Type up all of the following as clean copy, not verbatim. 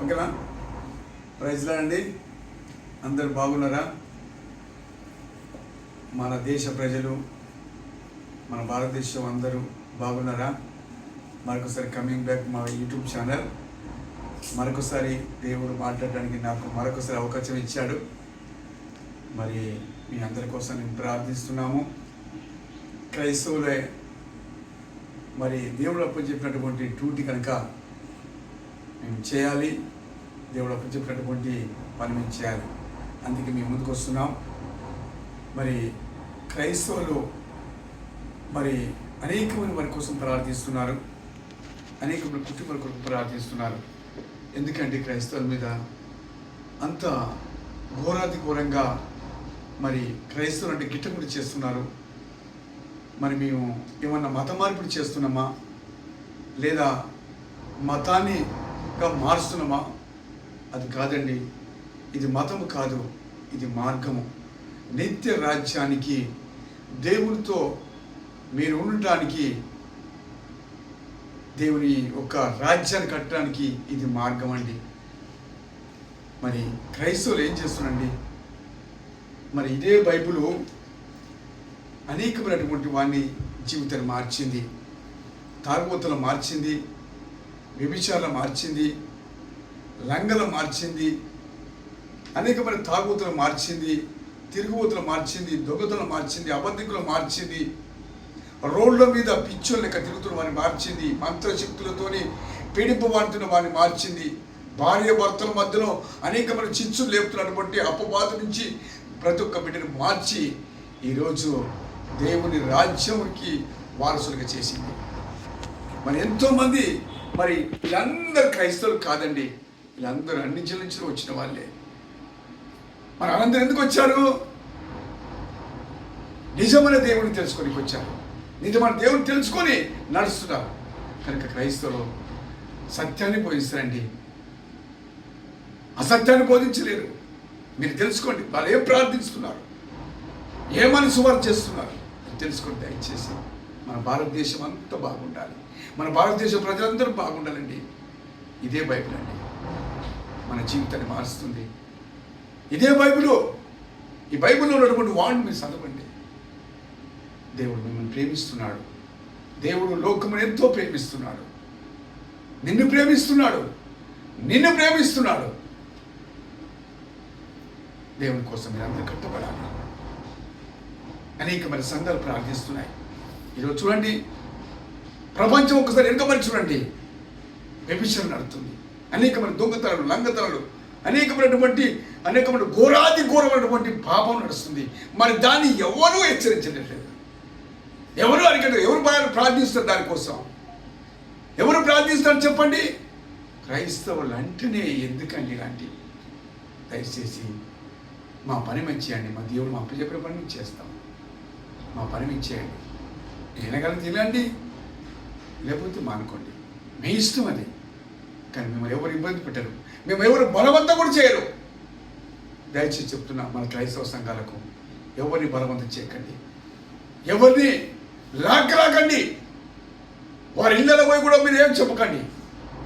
ఓకేనా? ప్రైజ్లా అండి. అందరు బాగున్నారా? మన దేశ ప్రజలు, మన భారతదేశం అందరూ బాగున్నారా? మరొకసారి కమింగ్ బ్యాక్ మా యూట్యూబ్ ఛానల్. మరొకసారి దేవుడు మాట్లాడడానికి నాకు మరొకసారి అవకాశం ఇచ్చాడు. మరి మీ అందరి కోసం నేను ప్రార్థిస్తున్నాము. క్రైస్తవులే మరి దేవుడు అప్పచెప్పినటువంటి డ్యూటీ కనుక మేము చేయాలి. దేవుడు అప్పచెప్పినటువంటి పని మేము చేయాలి. అందుకే మేము ముందుకు వస్తున్నాం. మరి క్రైస్తవులు మరి అనేకమంది వారి కోసం ప్రార్థిస్తున్నారు, అనేకమంది కుటుంబాల కొరకు ప్రార్థిస్తున్నారు. ఎందుకంటే క్రైస్తవుల మీద అంత ఘోరాతి ఘోరంగా మరి క్రైస్తవులు అంటే గిట్టముడి చేస్తున్నారు. మరి మేము ఏమన్నా మత మార్పిడి చేస్తున్నామా, లేదా మతాన్నిగా మారుస్తున్నామా? అది కాదండి. ఇది మతము కాదు, ఇది మార్గము. నిత్య రాజ్యానికి, దేవునితో మీరు ఉండటానికి, దేవుని ఒక రాజ్యాన్ని కట్టడానికి ఇది మార్గం అండి. మరి క్రైస్తవులు ఏం చేస్తున్నారండి? మరి ఇదే బైబిల్ అనేకమైనటువంటి వాడిని జీవితాన్ని మార్చింది. తాగుబోతులు మార్చింది, వ్యభిచారాలు మార్చింది, లంగలు మార్చింది, అనేకమైన తాగుబోతులు మార్చింది, తిరుగుబోతులు మార్చింది, దొంగతలు మార్చింది, అబద్ధికులు మార్చింది, రోడ్ల మీద పిచ్చోళ్ళ లెక్క తిరుగుతున్న వారిని మార్చింది, మంత్రశక్తులతోని పీడింపబడుతున్న వారిని మార్చింది, భార్య భర్తల మధ్యలో అనేకమైన చిచ్చులు లేపుతున్నటువంటి అపవాదు నుంచి ప్రతి ఒక్క బిడ్డను మార్చి ఈరోజు దేవుని రాజ్యానికి వారసులుగా చేసింది. మరి ఎంతోమంది మరి వీళ్ళందరూ క్రైస్తవులు కాదండి. వీళ్ళందరూ అన్ని జిల్లా నుంచి వచ్చిన వాళ్ళే. మరి వాళ్ళందరూ ఎందుకు వచ్చారు? నిజమైన దేవుని తెలుసుకోనికి వచ్చారు. నిజమైన దేవుని తెలుసుకొని నడుస్తున్నారు కనుక క్రైస్తవులు సత్యాన్ని బోధిస్తారండి, అసత్యాన్ని బోధించలేరు. మీరు తెలుసుకోండి, వాళ్ళు ఏం ప్రార్థిస్తున్నారు, ఏమని సువార్త చేస్తున్నారు తెలుసుకోండి. దయచేసి మన భారతదేశం అంతా బాగుండాలి, మన భారతదేశ ప్రజలందరూ బాగుండాలండి. ఇదే బైబిల్ అండి మన జీవితాన్ని మారుస్తుంది. ఇదే బైబిల్. ఈ బైబిల్లో ఉన్నటువంటి వాడిని మీరు చదవండి. దేవుడు మిమ్మల్ని ప్రేమిస్తున్నాడు. దేవుడు లోకమును ఎంతో ప్రేమిస్తున్నాడు. నిన్ను ప్రేమిస్తున్నాడు, నిన్ను ప్రేమిస్తున్నాడు. దేవుని కోసం మీరు అందరూ కట్టబడాలి. అనేకమైన సంఘాలు ప్రార్థిస్తున్నాయి. ఈరోజు చూడండి, ప్రపంచం ఒక్కసారి వెనుకబడి చూడండి, వ్యభిచారం నడుస్తుంది. అనేకమైన దొంగతనాలు, లంగతనాలు, అనేకమైన ఘోరాది ఘోరమైనటువంటి పాపం నడుస్తుంది. మరి దాన్ని ఎవరూ హెచ్చరించలేదు, ఎవరు అడిగారు? ఎవరు ప్రార్థిస్తారు దానికోసం? ఎవరు ప్రార్థిస్తారు చెప్పండి? క్రైస్తవులు అంటేనే ఎందుకండి ఇలాంటి? దయచేసి మా పని మంచియండి, మా దేవుడు మా అప్పచెప్పిన పని మేము చేస్తాం. మా పని ఇచ్చేయండి. తినగలను తినండి, లేకపోతే మానుకోండి, మీ ఇష్టం అది. కానీ మిమ్మల్ని ఎవరు ఇబ్బంది పెట్టరు, మేము ఎవరు బలవంతం కూడా చేయరు. దయచేసి చెప్తున్నా, మన క్రైస్తవ సంఘాలకు ఎవరిని బలవంతం చేయకండి, ఎవరిని లాక్కరాకండి. వారి ఇళ్ళలో పోయి కూడా మీరు ఏం చెప్పకండి,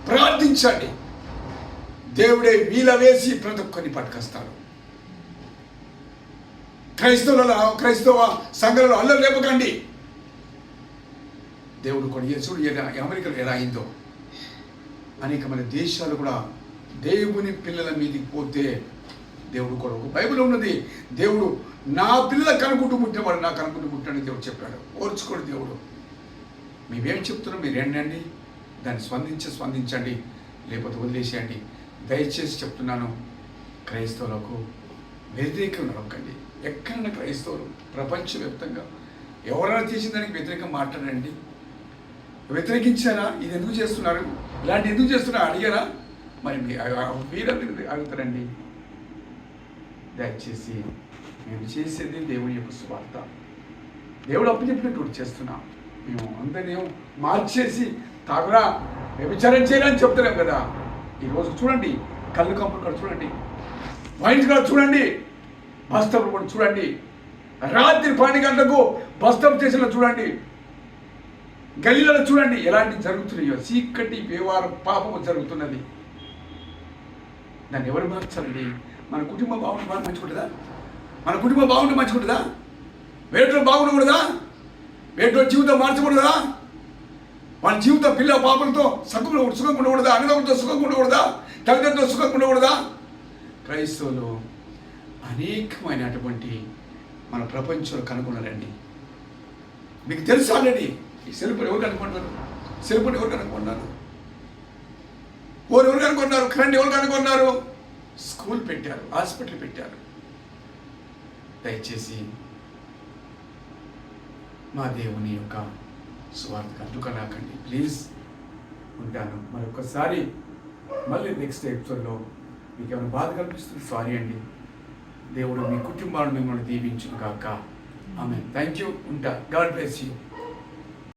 ప్రార్థించండి. దేవుడే వీల వేసి ప్రతి ఒక్కరిని పట్టుకొస్తాడు. క్రైస్తవ సంఘాలలో అల్లరి లేపకండి. దేవుడు కూడా చూడు అమెరికాలో ఎలా అయిందో. అనేకమైన దేశాలు కూడా దేవుని పిల్లల మీదకి పోతే దేవుడు కూడా ఒక బైబిల్ ఉన్నది. దేవుడు నా పిల్లల కనుకుంటూ పుట్టినవాడు నా కనుకుంటూ పుట్టినని దేవుడు చెప్పాడు. ఓర్చుకోడు దేవుడు. మేమేం చెప్తున్నాం మీరు ఏంటండి, దాన్ని స్పందించండి, లేకపోతే వదిలేసేయండి. దయచేసి చెప్తున్నాను, క్రైస్తవులకు వ్యతిరేకంగా నడవకండి. ఎక్కడైనా క్రైస్తవులు ప్రపంచవ్యాప్తంగా ఎవరైనా చేసిన దానికి వ్యతిరేకంగా మాట్లాడండి. వ్యతిరేకించారా? ఇది ఎందుకు చేస్తున్నారు, ఇలాంటి ఎందుకు చేస్తున్నారు అడిగారా? మరి వీరందరూ అడుగుతారండి. దయచేసి మేము చేసేది దేవుని యొక్క సువార్త. దేవుడు అప్పచెప్పినట్టు చేస్తున్నాం. మేము అందరినీ మార్చేసి తాగురా, వ్యభిచారం చేయాలని చెప్తున్నాం కదా. ఈరోజు చూడండి, కళ్ళు కంపులు కూడా చూడండి, వైన్స్ కూడా చూడండి, బస్తపులు కూడా చూడండి, రాత్రి 12 గంటలకు బస్తపు స్టేషన్లో చూడండి. గలీలలో చూడండి ఎలాంటి జరుగుతున్నాయో, చీకటి వ్యవహారం పాపము జరుగుతున్నది. దాన్ని ఎవరు మార్చాలండి? మన కుటుంబం బాగుంటే మంచుకుంటుందా? మన కుటుంబం బాగుంటే మంచుకుంటుందా? వేటలో బాగుండకూడదా? వేటలో జీవితం మార్చకూడదా? వాళ్ళ జీవితం పిల్ల పాపలతో సుఖంగా ఉండకూడదా? అన్నదమ్ములతో సుఖంగా ఉండకూడదా? తల్లిదండ్రులతో సుఖంగా ఉండకూడదా? క్రైస్తవులు అనేకమైనటువంటి మన ప్రపంచంలో కనుగొన్నారండి. మీకు తెలుసు ఆల్రెడీ. ఈ సెల్ఫోన్ ఎవరు కనుక్కున్నారు? సెల్ఫోన్ ఎవరు కనుక్కున్నారు? ఎవరు కనుక్కున్నారు? కరెంట్ ఎవరు కనుక్కున్నారు? స్కూల్ పెట్టారు, హాస్పిటల్ పెట్టారు. దయచేసి మా దేవుని యొక్క స్వార్థకు అడ్డుకరాకండి ప్లీజ్. ఉంటాను. మరొకసారి మళ్ళీ నెక్స్ట్ ఎపిసోడ్లో మీకు ఏమైనా బాధ కల్పిస్తుంది సారీ అండి. దేవుడు మీ కుటుంబాలను మిమ్మల్ని దీవించును గాక. ఆమేన్. Thank you. ఉంటా. God bless you.